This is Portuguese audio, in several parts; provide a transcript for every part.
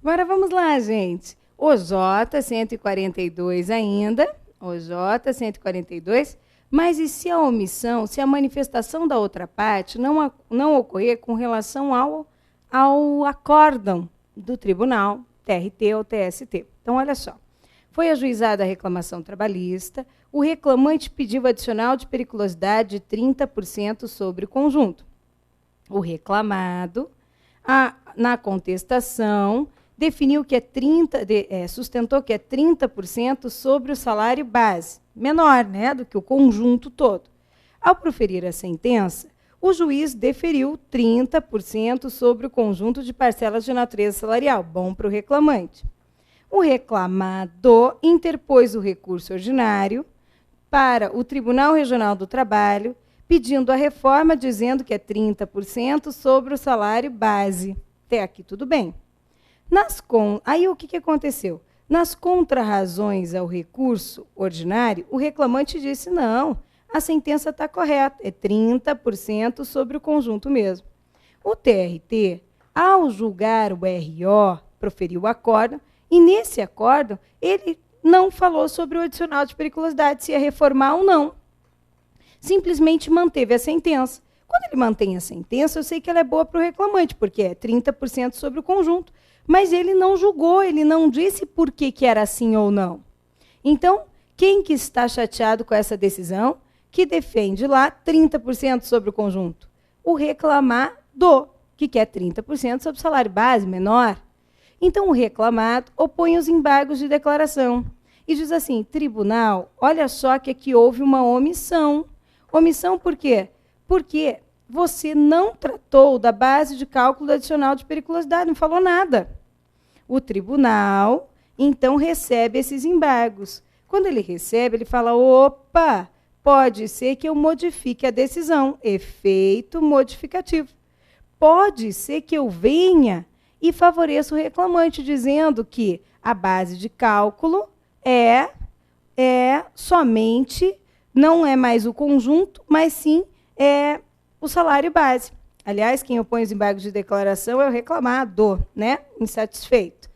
Agora vamos lá, gente. O J 142 ainda, o J 142, mas e se a omissão, se a manifestação da outra parte não ocorrer com relação ao acórdão do tribunal, TRT ou TST? Então, olha só. Foi ajuizada a reclamação trabalhista, o reclamante pediu adicional de periculosidade de 30% sobre o conjunto. O reclamado, na contestação, definiu que sustentou que é 30% sobre o salário base, menor, né, do que o conjunto todo. Ao proferir a sentença, o juiz deferiu 30% sobre o conjunto de parcelas de natureza salarial, bom para o reclamante. O reclamado interpôs o recurso ordinário para o Tribunal Regional do Trabalho, pedindo a reforma, dizendo que é 30% sobre o salário base. Até aqui tudo bem. Aí o que aconteceu? Nas contrarrazões ao recurso ordinário, o reclamante disse, não, a sentença está correta, é 30% sobre o conjunto mesmo. O TRT, ao julgar o RO, proferiu o acórdão, e nesse acórdão ele não falou sobre o adicional de periculosidade, se ia reformar ou não. Simplesmente manteve a sentença. Quando ele mantém a sentença, eu sei que ela é boa para o reclamante, porque é 30% sobre o conjunto. Mas ele não julgou, ele não disse por que era assim ou não. Então, quem que está chateado com essa decisão, que defende lá 30% sobre o conjunto? O reclamado, que quer 30% sobre o salário base, menor. Então, o reclamado opõe os embargos de declaração e diz assim, tribunal, olha só que aqui houve uma omissão. Omissão por quê? Porque você não tratou da base de cálculo adicional de periculosidade, não falou nada. O tribunal, então, recebe esses embargos. Quando ele recebe, ele fala, opa, pode ser que eu modifique a decisão, efeito modificativo. Pode ser que eu venha e favoreça o reclamante, dizendo que a base de cálculo é somente, não é mais o conjunto, mas sim o salário base. Aliás, quem opõe os embargos de declaração é o reclamado, né? Insatisfeito.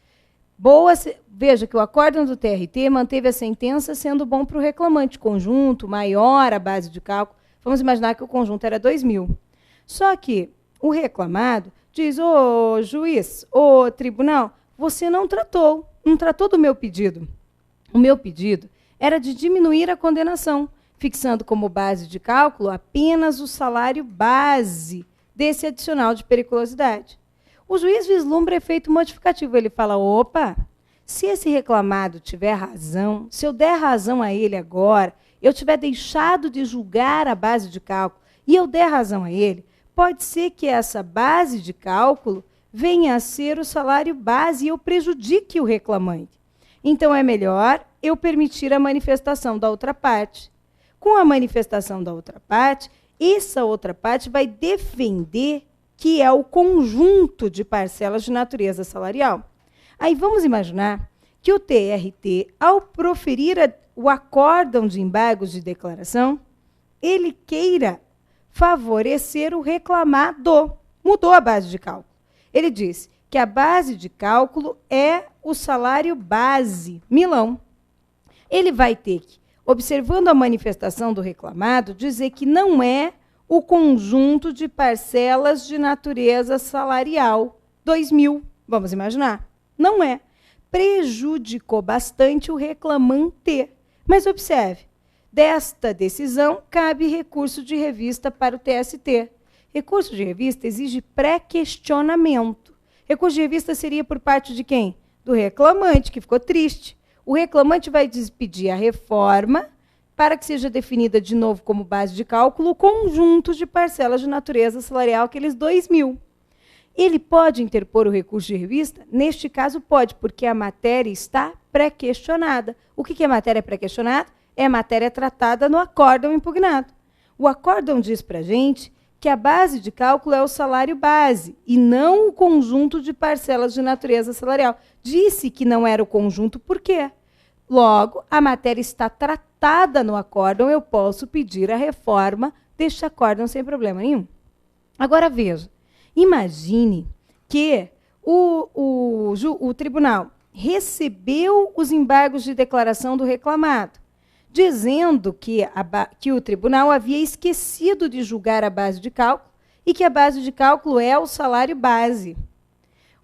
Veja que o acórdão do TRT manteve a sentença sendo bom para o reclamante. Conjunto, maior a base de cálculo. Vamos imaginar que o conjunto era 2.000. Só que o reclamado diz, ô juiz, ô tribunal, você não tratou do meu pedido. O meu pedido era de diminuir a condenação, fixando como base de cálculo apenas o salário base desse adicional de periculosidade. O juiz vislumbra efeito modificativo. Ele fala, opa, se esse reclamado tiver razão, se eu der razão a ele agora, eu tiver deixado de julgar a base de cálculo e eu der razão a ele, pode ser que essa base de cálculo venha a ser o salário base e eu prejudique o reclamante. Então, é melhor eu permitir a manifestação da outra parte. Com a manifestação da outra parte, essa outra parte vai defender que é o conjunto de parcelas de natureza salarial. Aí vamos imaginar que o TRT, ao proferir o acórdão de embargos de declaração, ele queira favorecer o reclamado. Mudou a base de cálculo. Ele diz que a base de cálculo é o salário base, milão. Ele vai ter que, observando a manifestação do reclamado, dizer que não é o conjunto de parcelas de natureza salarial, 2.000. Vamos imaginar? Não é. Prejudicou bastante o reclamante. Mas observe, desta decisão cabe recurso de revista para o TST. Recurso de revista exige pré-questionamento. Recurso de revista seria por parte de quem? Do reclamante, que ficou triste. O reclamante vai pedir a reforma para que seja definida de novo como base de cálculo o conjunto de parcelas de natureza salarial, aqueles 2.000. Ele pode interpor o recurso de revista? Neste caso, pode, porque a matéria está pré-questionada. O que é matéria pré-questionada? É matéria tratada no acórdão impugnado. O acórdão diz para a gente que a base de cálculo é o salário base e não o conjunto de parcelas de natureza salarial. Disse que não era o conjunto, por quê? Logo, a matéria está tratada no acórdão, eu posso pedir a reforma deste acórdão sem problema nenhum. Agora, veja, imagine que o tribunal recebeu os embargos de declaração do reclamado, dizendo que o tribunal havia esquecido de julgar a base de cálculo e que a base de cálculo é o salário base.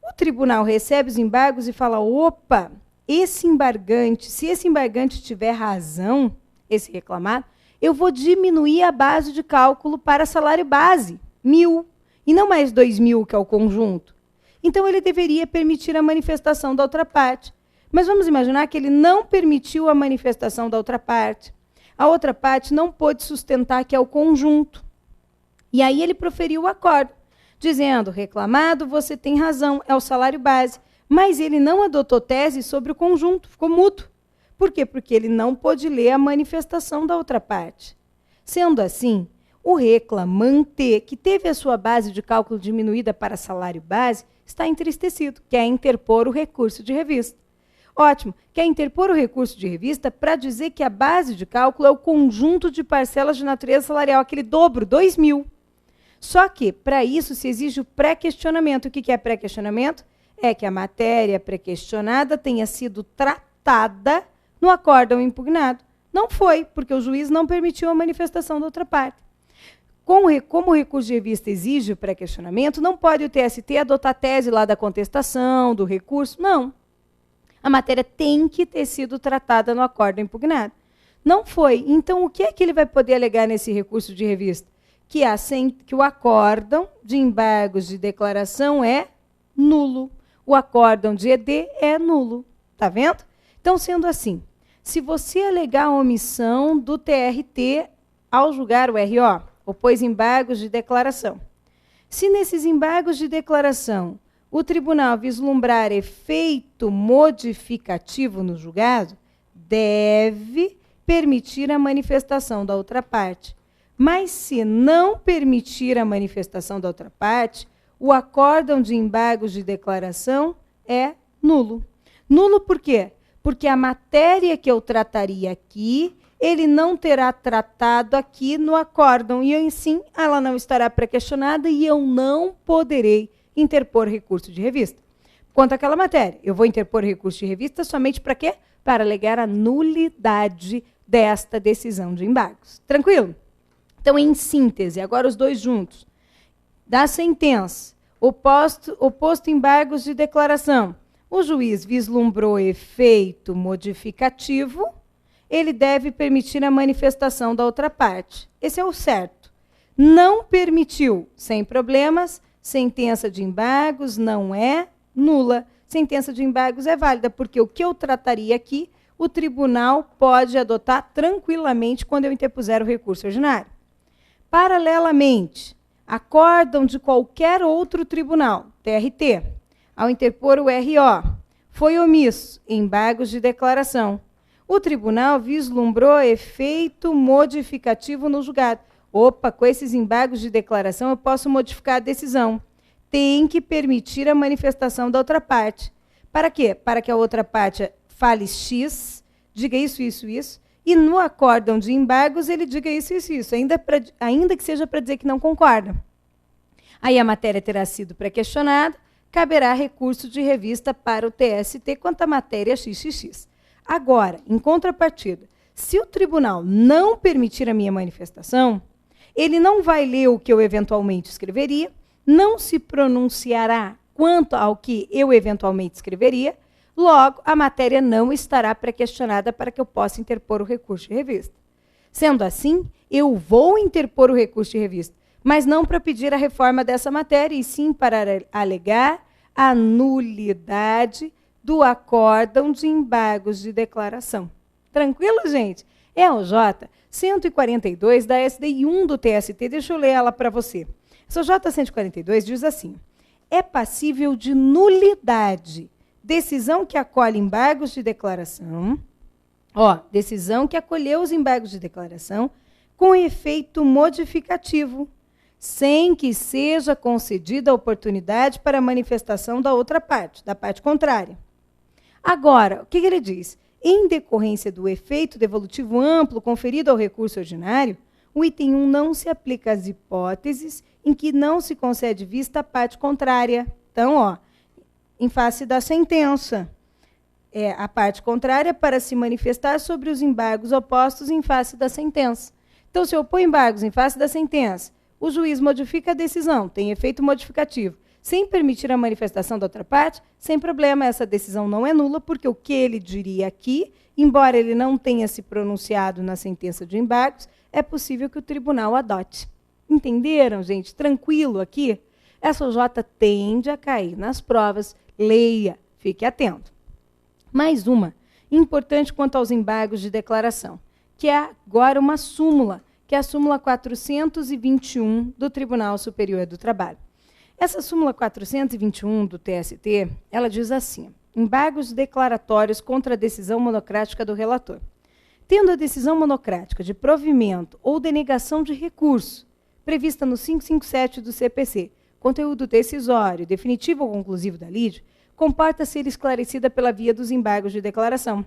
O tribunal recebe os embargos e fala, opa, esse embargante, se esse embargante tiver razão, esse reclamado, eu vou diminuir a base de cálculo para salário base, 1.000, e não mais 2.000, que é o conjunto. Então, ele deveria permitir a manifestação da outra parte. Mas vamos imaginar que ele não permitiu a manifestação da outra parte. A outra parte não pôde sustentar que é o conjunto. E aí ele proferiu o acordo, dizendo, reclamado, você tem razão, é o salário base. Mas ele não adotou tese sobre o conjunto, ficou mudo. Por quê? Porque ele não pôde ler a manifestação da outra parte. Sendo assim, o reclamante, que teve a sua base de cálculo diminuída para salário base, está entristecido, quer interpor o recurso de revista. Ótimo, quer interpor o recurso de revista para dizer que a base de cálculo é o conjunto de parcelas de natureza salarial, aquele dobro, 2.000. Só que, para isso, se exige o pré-questionamento. O que é pré-questionamento? É que a matéria pré-questionada tenha sido tratada no acórdão impugnado. Não foi, porque o juiz não permitiu a manifestação da outra parte. Como o recurso de revista exige o pré-questionamento, não pode o TST adotar a tese lá da contestação, do recurso, não. A matéria tem que ter sido tratada no acórdão impugnado. Não foi. Então, o que é que ele vai poder alegar nesse recurso de revista? Que o acórdão de embargos de declaração é nulo. O acórdão de ED é nulo. Está vendo? Então, sendo assim, se você alegar a omissão do TRT ao julgar o RO, opôs embargos de declaração. Se nesses embargos de declaração o tribunal vislumbrar efeito modificativo no julgado, deve permitir a manifestação da outra parte. Mas se não permitir a manifestação da outra parte, o acórdão de embargos de declaração é nulo. Nulo por quê? Porque a matéria que eu trataria aqui, ele não terá tratado aqui no acórdão, e assim ela não estará pré-questionada e eu não poderei interpor recurso de revista. Quanto àquela matéria, eu vou interpor recurso de revista somente para quê? Para alegar a nulidade desta decisão de embargos. Tranquilo? Então, em síntese, agora os dois juntos. Da sentença, oposto embargos de declaração, o juiz vislumbrou efeito modificativo, ele deve permitir a manifestação da outra parte. Esse é o certo. Não permitiu, sem problemas, sentença de embargos não é nula. Sentença de embargos é válida, porque o que eu trataria aqui, o tribunal pode adotar tranquilamente quando eu interpuser o recurso ordinário. Paralelamente, acórdão de qualquer outro tribunal, TRT, ao interpor o RO, foi omisso, embargos de declaração. O tribunal vislumbrou efeito modificativo no julgado. Opa, com esses embargos de declaração eu posso modificar a decisão. Tem que permitir a manifestação da outra parte. Para quê? Para que a outra parte fale X, diga isso, isso, isso, e no acórdão de embargos ele diga isso, isso, isso, ainda que seja para dizer que não concorda. Aí a matéria terá sido pré-questionada, caberá recurso de revista para o TST quanto à matéria XXX. Agora, em contrapartida, se o tribunal não permitir a minha manifestação, ele não vai ler o que eu eventualmente escreveria, não se pronunciará quanto ao que eu eventualmente escreveria, logo, a matéria não estará pré-questionada para que eu possa interpor o recurso de revista. Sendo assim, eu vou interpor o recurso de revista, mas não para pedir a reforma dessa matéria, e sim para alegar a nulidade do acórdão de embargos de declaração. Tranquilo, gente? É o J 142 da SDI 1 do TST. Deixa eu ler ela para você. Essa J 142 diz assim: é passível de nulidade decisão que acolhe embargos de declaração, decisão que acolheu os embargos de declaração com efeito modificativo, sem que seja concedida a oportunidade para a manifestação da outra parte, da parte contrária. Agora, o que ele diz? Em decorrência do efeito devolutivo amplo conferido ao recurso ordinário, o item 1 não se aplica às hipóteses em que não se concede vista à parte contrária. Então, em face da sentença. É a parte contrária para se manifestar sobre os embargos opostos em face da sentença. Então, se opõe embargos em face da sentença, o juiz modifica a decisão, tem efeito modificativo, sem permitir a manifestação da outra parte, sem problema, essa decisão não é nula, porque o que ele diria aqui, embora ele não tenha se pronunciado na sentença de embargos, é possível que o tribunal adote. Entenderam, gente? Tranquilo aqui? Essa OJ tende a cair nas provas, leia, fique atento. Mais uma, importante quanto aos embargos de declaração, que é agora uma súmula, que é a súmula 421 do Tribunal Superior do Trabalho. Essa súmula 421 do TST, ela diz assim: embargos declaratórios contra a decisão monocrática do relator. Tendo a decisão monocrática de provimento ou denegação de recurso, prevista no 557 do CPC, conteúdo decisório, definitivo ou conclusivo da lide, comporta ser esclarecida pela via dos embargos de declaração.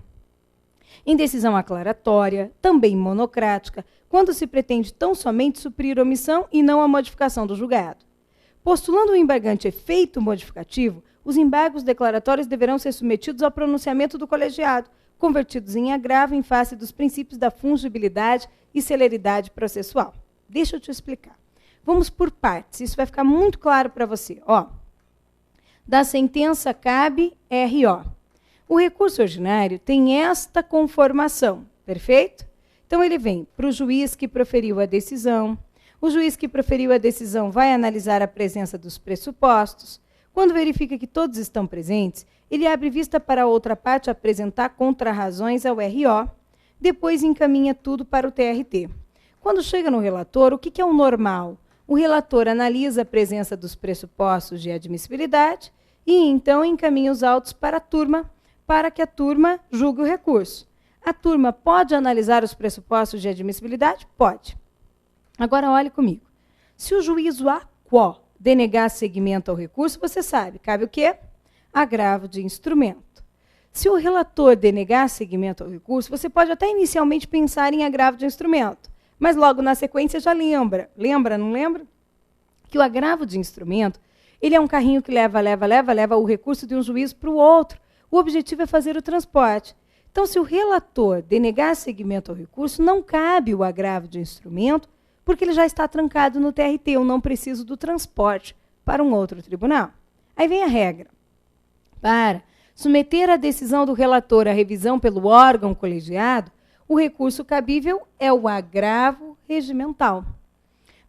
Em decisão aclaratória, também monocrática, quando se pretende tão somente suprir omissão e não a modificação do julgado. Postulando o embargante efeito modificativo, os embargos declaratórios deverão ser submetidos ao pronunciamento do colegiado, convertidos em agravo em face dos princípios da fungibilidade e celeridade processual. Deixa eu te explicar. Vamos por partes, isso vai ficar muito claro para você. Da sentença cabe RO. O recurso ordinário tem esta conformação, perfeito? Então, ele vem para o juiz que proferiu a decisão. O juiz que proferiu a decisão vai analisar a presença dos pressupostos. Quando verifica que todos estão presentes, ele abre vista para a outra parte apresentar contrarrazões ao RO. Depois encaminha tudo para o TRT. Quando chega no relator, o que é o normal? O relator analisa a presença dos pressupostos de admissibilidade e, então, encaminha os autos para a turma, para que a turma julgue o recurso. A turma pode analisar os pressupostos de admissibilidade? Pode. Agora, olhe comigo. Se o juízo a quo denegar seguimento ao recurso, você sabe, cabe o quê? Agravo de instrumento. Se o relator denegar seguimento ao recurso, você pode até inicialmente pensar em agravo de instrumento, mas logo na sequência já lembra. Lembra, não lembra? Que o agravo de instrumento, ele é um carrinho que leva o recurso de um juízo para o outro. O objetivo é fazer o transporte. Então, se o relator denegar seguimento ao recurso, não cabe o agravo de instrumento, porque ele já está trancado no TRT, eu não preciso do transporte para um outro tribunal. Aí vem a regra. Para submeter a decisão do relator à revisão pelo órgão colegiado, o recurso cabível é o agravo regimental.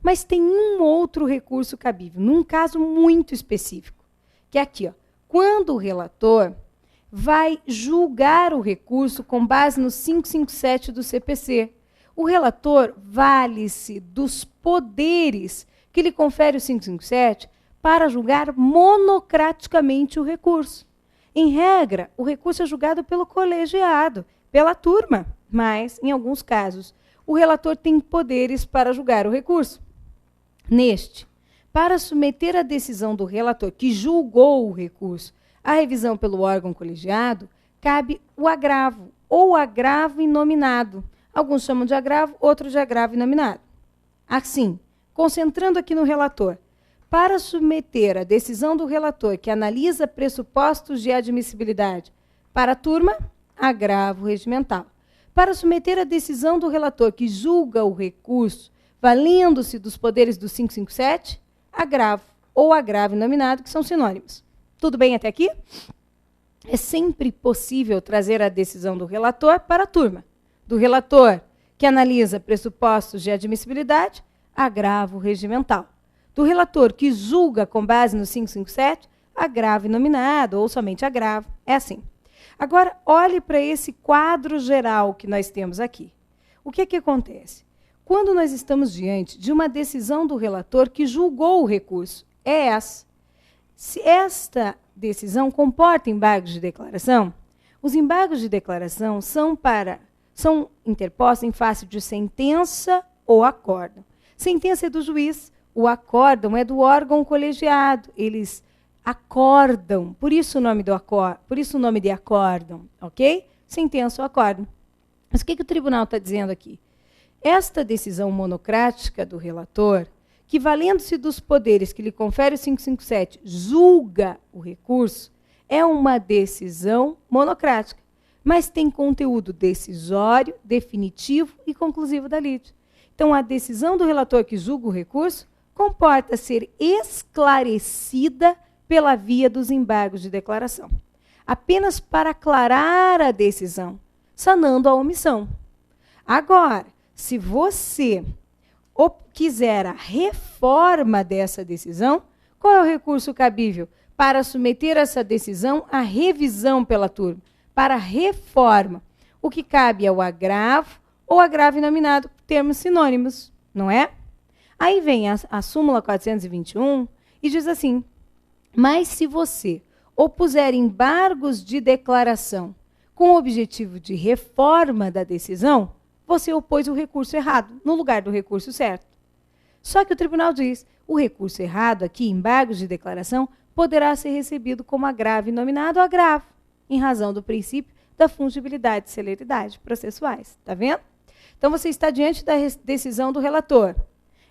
Mas tem um outro recurso cabível, num caso muito específico, que é aqui, quando o relator vai julgar o recurso com base no 557 do CPC. O relator vale-se dos poderes que lhe confere o 557 para julgar monocraticamente o recurso. Em regra, o recurso é julgado pelo colegiado, pela turma, mas, em alguns casos, o relator tem poderes para julgar o recurso. Neste, para submeter a decisão do relator que julgou o recurso à revisão pelo órgão colegiado, cabe o agravo, ou agravo inominado. Alguns chamam de agravo, outros de agravo inominado. Assim, concentrando aqui no relator, para submeter a decisão do relator que analisa pressupostos de admissibilidade para a turma, agravo regimental. Para submeter a decisão do relator que julga o recurso, valendo-se dos poderes do 557, agravo ou agravo inominado, que são sinônimos. Tudo bem até aqui? É sempre possível trazer a decisão do relator para a turma. Do relator que analisa pressupostos de admissibilidade, agravo regimental. Do relator que julga com base no 557, agravo inominado ou somente agravo. É assim. Agora, olhe para esse quadro geral que nós temos aqui. O que acontece? Quando nós estamos diante de uma decisão do relator que julgou o recurso, é essa. Se esta decisão comporta embargos de declaração, os embargos de declaração são interpostos em face de sentença ou acórdão. Sentença é do juiz, o acórdão é do órgão colegiado. Eles acordam, por isso o nome de acórdão, ok? Sentença ou acórdão. Mas o que o tribunal está dizendo aqui? Esta decisão monocrática do relator, que valendo-se dos poderes que lhe confere o 557, julga o recurso, é uma decisão monocrática, mas tem conteúdo decisório, definitivo e conclusivo da lide. Então, a decisão do relator que julga o recurso comporta ser esclarecida pela via dos embargos de declaração, apenas para aclarar a decisão, sanando a omissão. Agora, se você quiser a reforma dessa decisão, qual é o recurso cabível? Para submeter essa decisão à revisão pela turma, para reforma. O que cabe é o agravo ou agravo inominado, termos sinônimos, não é? Aí vem a súmula 421 e diz assim: mas se você opuser embargos de declaração com o objetivo de reforma da decisão, você opôs o recurso errado no lugar do recurso certo. Só que o tribunal diz, o recurso errado aqui, embargos de declaração, poderá ser recebido como agravo inominado ou agravo, em razão do princípio da fungibilidade e celeridade processuais. Está vendo? Então, você está diante da decisão do relator.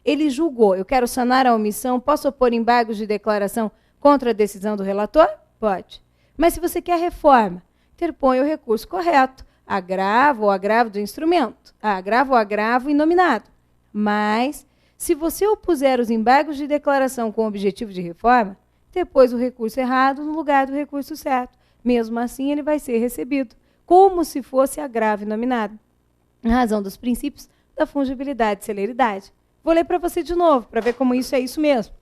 Ele julgou, eu quero sanar a omissão, posso opor embargos de declaração contra a decisão do relator? Pode. Mas se você quer reforma, interpõe o recurso correto, agravo ou agravo do instrumento, agravo ou agravo inominado. Mas, se você opuser os embargos de declaração com o objetivo de reforma, interpôs o recurso errado no lugar do recurso certo. Mesmo assim, ele vai ser recebido, como se fosse agravo inominado, em razão dos princípios da fungibilidade e celeridade. Vou ler para você de novo, para ver como isso é isso mesmo.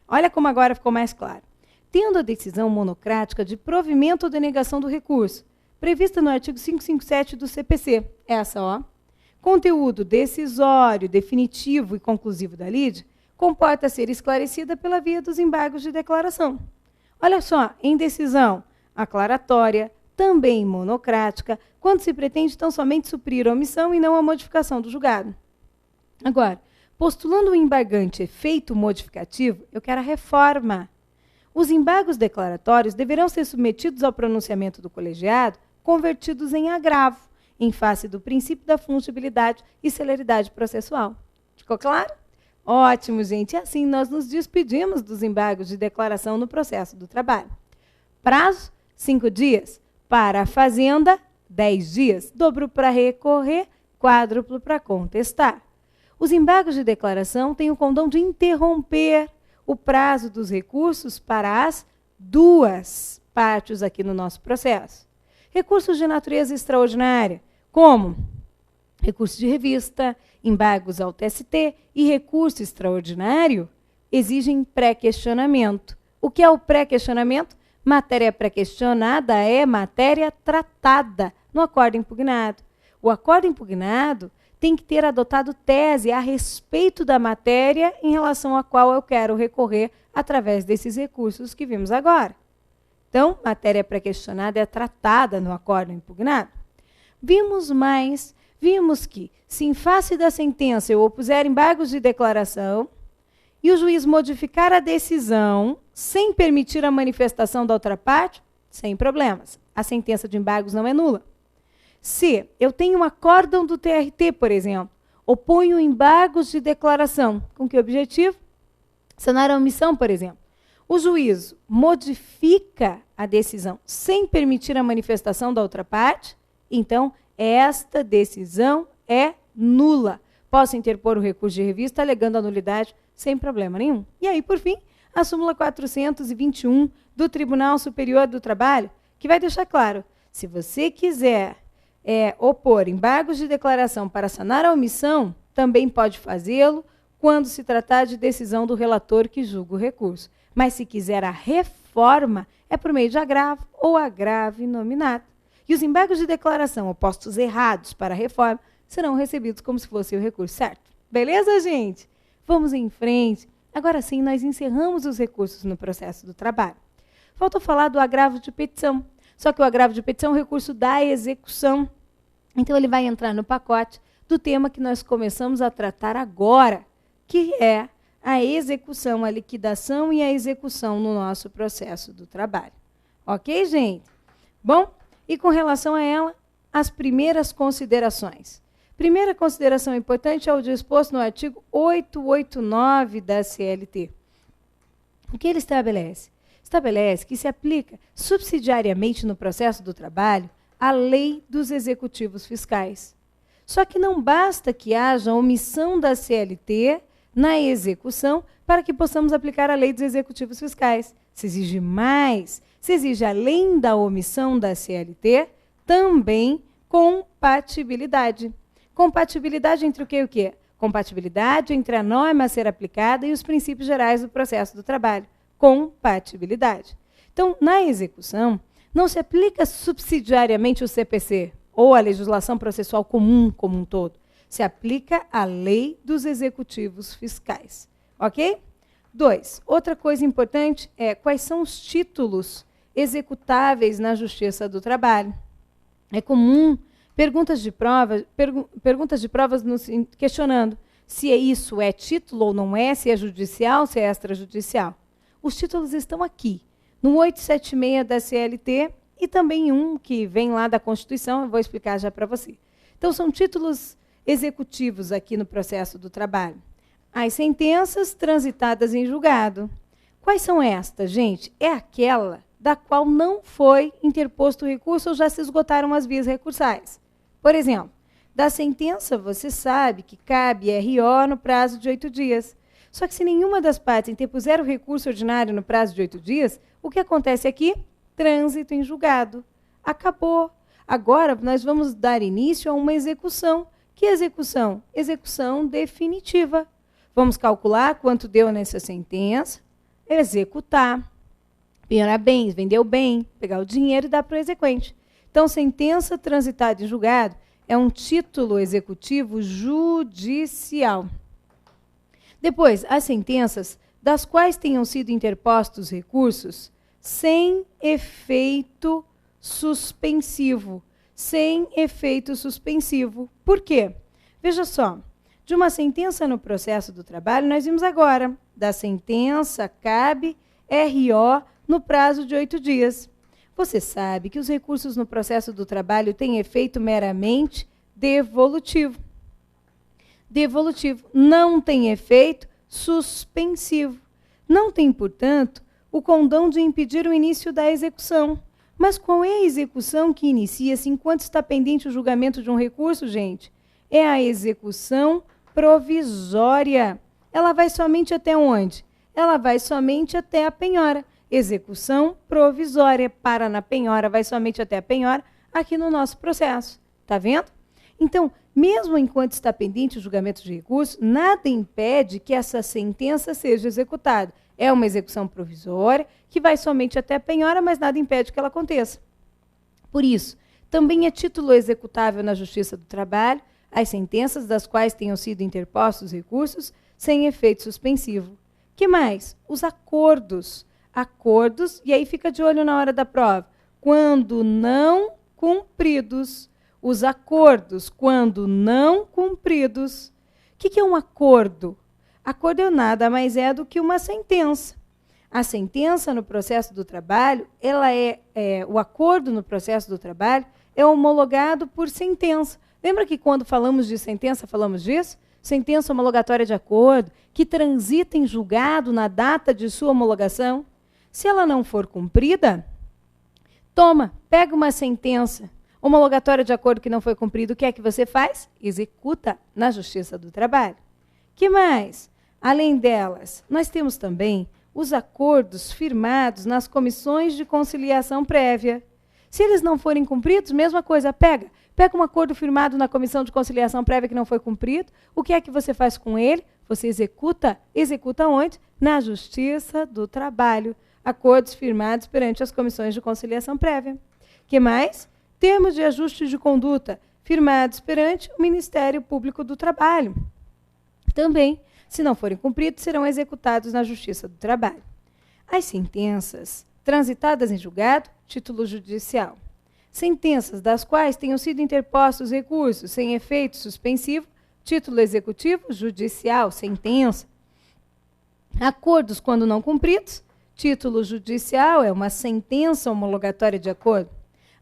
Olha como agora ficou mais claro. Tendo a decisão monocrática de provimento ou denegação do recurso, prevista no artigo 557 do CPC, essa, ó, conteúdo decisório, definitivo e conclusivo da lide, comporta ser esclarecida pela via dos embargos de declaração. Olha só, em decisão aclaratória, também monocrática, quando se pretende tão somente suprir a omissão e não a modificação do julgado. Agora, postulando o embargante efeito modificativo, eu quero a reforma. Os embargos declaratórios deverão ser submetidos ao pronunciamento do colegiado, convertidos em agravo, em face do princípio da fungibilidade e celeridade processual. Ficou claro? Ótimo, gente. E assim nós nos despedimos dos embargos de declaração no processo do trabalho. Prazo, 5 dias. Para a fazenda, 10 dias. Dobro para recorrer, quádruplo para contestar. Os embargos de declaração têm o condão de interromper o prazo dos recursos para as duas partes aqui no nosso processo. Recursos de natureza extraordinária, como recurso de revista, embargos ao TST e recurso extraordinário, exigem pré-questionamento. O que é o pré-questionamento? Matéria pré-questionada é matéria tratada no acórdão impugnado. O acórdão impugnado tem que ter adotado tese a respeito da matéria em relação à qual eu quero recorrer através desses recursos que vimos agora. Então, matéria pré-questionada é tratada no acórdão impugnado. Vimos que, se em face da sentença eu opuser embargos de declaração e o juiz modificar a decisão sem permitir a manifestação da outra parte, sem problemas. A sentença de embargos não é nula. Se eu tenho um acórdão do TRT, por exemplo, oponho embargos de declaração, com que objetivo? Sanar a omissão, por exemplo. O juízo modifica a decisão sem permitir a manifestação da outra parte, então esta decisão é nula. Posso interpor o recurso de revista alegando a nulidade sem problema nenhum. E aí, por fim, a súmula 421 do Tribunal Superior do Trabalho, que vai deixar claro, se você quiser opor embargos de declaração para sanar a omissão, também pode fazê-lo quando se tratar de decisão do relator que julga o recurso. Mas se quiser a reforma, é por meio de agravo ou agravo inominado. E os embargos de declaração opostos errados para a reforma serão recebidos como se fosse o recurso certo. Beleza, gente? Vamos em frente. Agora sim, nós encerramos os recursos no processo do trabalho. Falta falar do agravo de petição. Só que o agravo de petição é um recurso da execução. Então, ele vai entrar no pacote do tema que nós começamos a tratar agora, que é a execução, a liquidação e a execução no nosso processo do trabalho. Ok, gente? Bom, e com relação a ela, as primeiras considerações. Primeira consideração importante é o disposto no artigo 889 da CLT. O que ele estabelece? estabelece que se aplica subsidiariamente no processo do trabalho a lei dos executivos fiscais. Só que não basta que haja omissão da CLT na execução para que possamos aplicar a lei dos executivos fiscais. Se exige mais, se exige, além da omissão da CLT, também compatibilidade. Compatibilidade entre o que e o quê? Compatibilidade entre a norma a ser aplicada e os princípios gerais do processo do trabalho. Compatibilidade. Então, na execução, não se aplica subsidiariamente o CPC, ou a legislação processual comum como um todo. Se aplica a lei dos executivos fiscais. Ok? 2. Outra coisa importante é quais são os títulos executáveis na Justiça do Trabalho. É comum perguntas de provas nos questionando se isso é título ou não é, se é judicial, se é extrajudicial. Os títulos estão aqui, no 876 da CLT e também um que vem lá da Constituição, eu vou explicar já para você. Então, são títulos executivos aqui no processo do trabalho. As sentenças transitadas em julgado. Quais são estas, gente? É aquela da qual não foi interposto recurso ou já se esgotaram as vias recursais. Por exemplo, da sentença você sabe que cabe RO no prazo de 8 dias. Só que se nenhuma das partes interpuser o recurso ordinário no prazo de 8 dias, o que acontece aqui? Trânsito em julgado. Acabou. Agora nós vamos dar início a uma execução. Que execução? Execução definitiva. Vamos calcular quanto deu nessa sentença, executar, penhorar bens, vender o bem, pegar o dinheiro e dar para o exequente. Então, sentença transitada em julgado é um título executivo judicial. Depois, as sentenças das quais tenham sido interpostos recursos sem efeito suspensivo. Sem efeito suspensivo. Por quê? Veja só, de uma sentença no processo do trabalho, nós vimos agora, da sentença cabe RO no prazo de 8 dias. Você sabe que os recursos no processo do trabalho têm efeito meramente devolutivo. Devolutivo, não tem efeito suspensivo. Não tem, portanto, o condão de impedir o início da execução. Mas qual é a execução que inicia-se enquanto está pendente o julgamento de um recurso, gente? É a execução provisória. Ela vai somente até onde? Ela vai somente até a penhora. Execução provisória. Para na penhora, vai somente até a penhora, aqui no nosso processo. Está vendo? Então, mesmo enquanto está pendente o julgamento de recurso, nada impede que essa sentença seja executada. É uma execução provisória, que vai somente até a penhora, mas nada impede que ela aconteça. Por isso, também é título executável na Justiça do Trabalho as sentenças das quais tenham sido interpostos recursos sem efeito suspensivo. Que mais? Os acordos. Acordos, e aí fica de olho na hora da prova. Quando não cumpridos. Os acordos, quando não cumpridos. O que é um acordo? Acordo nada mais é do que uma sentença. A sentença no processo do trabalho, o acordo no processo do trabalho é homologado por sentença. Lembra que quando falamos de sentença, falamos disso? Sentença homologatória de acordo, que transita em julgado na data de sua homologação. Se ela não for cumprida, pega uma sentença homologatória de acordo que não foi cumprido, o que é que você faz? Executa na Justiça do Trabalho. Que mais? Além delas, nós temos também os acordos firmados nas comissões de conciliação prévia. Se eles não forem cumpridos, mesma coisa, pega um acordo firmado na comissão de conciliação prévia que não foi cumprido, o que é que você faz com ele? Você executa onde? Na Justiça do Trabalho. Acordos firmados perante as comissões de conciliação prévia. Que mais? Termos de ajuste de conduta firmados perante o Ministério Público do Trabalho. Também, se não forem cumpridos, serão executados na Justiça do Trabalho. As sentenças transitadas em julgado, título judicial. Sentenças das quais tenham sido interpostos recursos sem efeito suspensivo, título executivo, judicial, sentença. Acordos quando não cumpridos, título judicial, é uma sentença homologatória de acordo.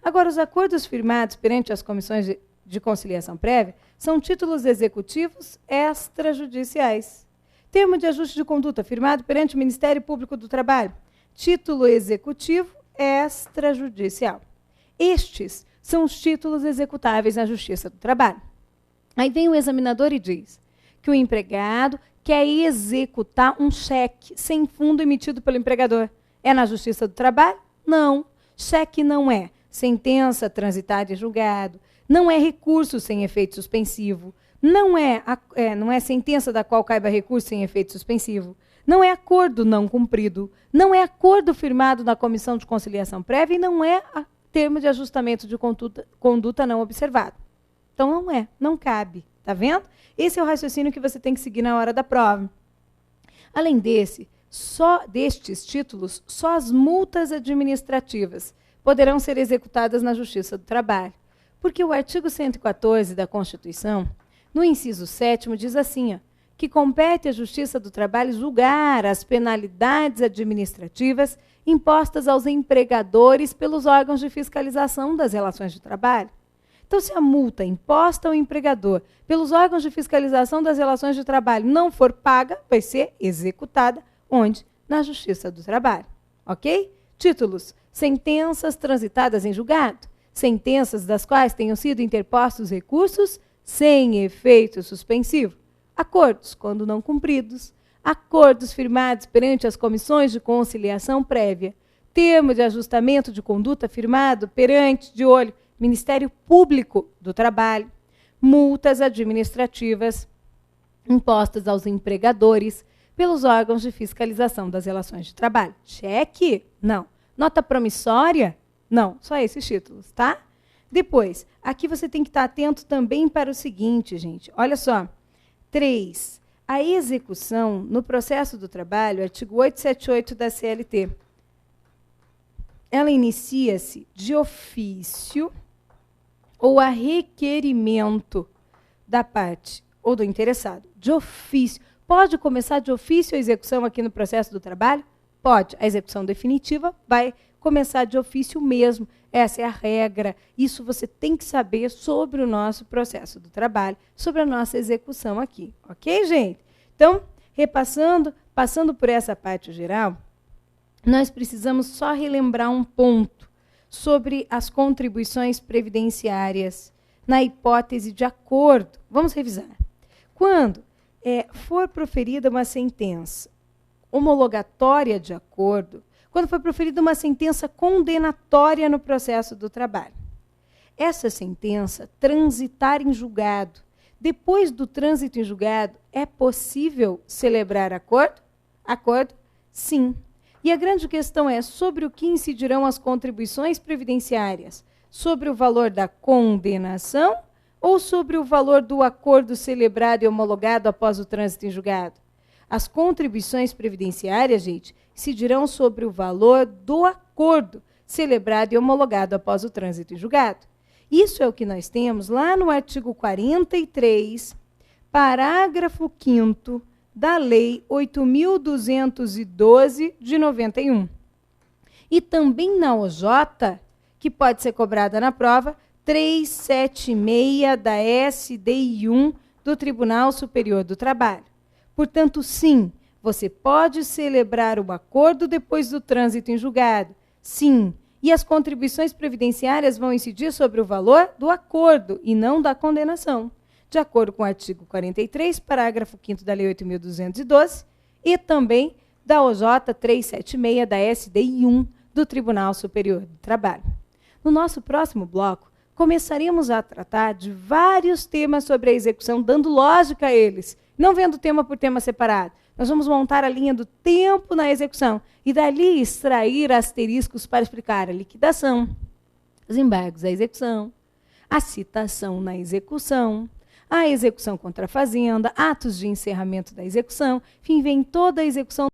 Agora, os acordos firmados perante as comissões de conciliação prévia são títulos executivos extrajudiciais. Termo de ajuste de conduta firmado perante o Ministério Público do Trabalho. título executivo extrajudicial. Estes são os títulos executáveis na Justiça do Trabalho. Aí vem o examinador e diz que o empregado quer executar um cheque sem fundo emitido pelo empregador. É na Justiça do Trabalho? Não. Cheque não é sentença transitada em julgado, não é recurso sem efeito suspensivo, não é sentença da qual caiba recurso sem efeito suspensivo, não é acordo não cumprido, não é acordo firmado na comissão de conciliação prévia e não é termo de ajustamento de conduta não observado. Então não cabe, tá vendo? Esse é o raciocínio que você tem que seguir na hora da prova. Além destes títulos, só as multas administrativas poderão ser executadas na Justiça do Trabalho. Porque o artigo 114 da Constituição, no inciso 7º, diz assim, que compete à Justiça do Trabalho julgar as penalidades administrativas impostas aos empregadores pelos órgãos de fiscalização das relações de trabalho. Então, se a multa imposta ao empregador pelos órgãos de fiscalização das relações de trabalho não for paga, vai ser executada onde? Na Justiça do Trabalho. Ok? Títulos: sentenças transitadas em julgado, sentenças das quais tenham sido interpostos recursos sem efeito suspensivo, acordos, quando não cumpridos, acordos firmados perante as comissões de conciliação prévia, termo de ajustamento de conduta firmado perante, de olho, Ministério Público do Trabalho, multas administrativas impostas aos empregadores pelos órgãos de fiscalização das relações de trabalho. Cheque? Não. Nota promissória? Não. Só esses títulos, tá? Depois, aqui você tem que estar atento também para o seguinte, gente. Olha só. 3. A execução no processo do trabalho, artigo 878 da CLT. Ela inicia-se de ofício ou a requerimento da parte ou do interessado. De ofício. Pode começar de ofício a execução aqui no processo do trabalho? Pode. A execução definitiva vai começar de ofício mesmo. Essa é a regra. Isso você tem que saber sobre o nosso processo do trabalho, sobre a nossa execução aqui. Ok, gente? Então, passando por essa parte geral, nós precisamos só relembrar um ponto sobre as contribuições previdenciárias na hipótese de acordo. Vamos revisar. Quando for proferida uma sentença homologatória de acordo, quando for proferida uma sentença condenatória no processo do trabalho, essa sentença transitar em julgado, depois do trânsito em julgado, é possível celebrar acordo? Acordo? Sim. E a grande questão é sobre o que incidirão as contribuições previdenciárias? Sobre o valor da condenação ou sobre o valor do acordo celebrado e homologado após o trânsito em julgado? As contribuições previdenciárias, gente, incidirão sobre o valor do acordo celebrado e homologado após o trânsito em julgado. Isso é o que nós temos lá no artigo 43, parágrafo 5º, da Lei 8.212, de 91. E também na OJ, que pode ser cobrada na prova, 376 da SDI1 do Tribunal Superior do Trabalho. Portanto, sim, você pode celebrar o acordo depois do trânsito em julgado. Sim. E as contribuições previdenciárias vão incidir sobre o valor do acordo e não da condenação, de acordo com o artigo 43, parágrafo 5º da Lei 8.212 e também da OJ 376 da SDI1 do Tribunal Superior do Trabalho. No nosso próximo bloco, começaremos a tratar de vários temas sobre a execução, dando lógica a eles, não vendo tema por tema separado. Nós vamos montar a linha do tempo na execução e dali extrair asteriscos para explicar a liquidação, os embargos à execução, a citação na execução, a execução contra a fazenda, atos de encerramento da execução, enfim, vem toda a execução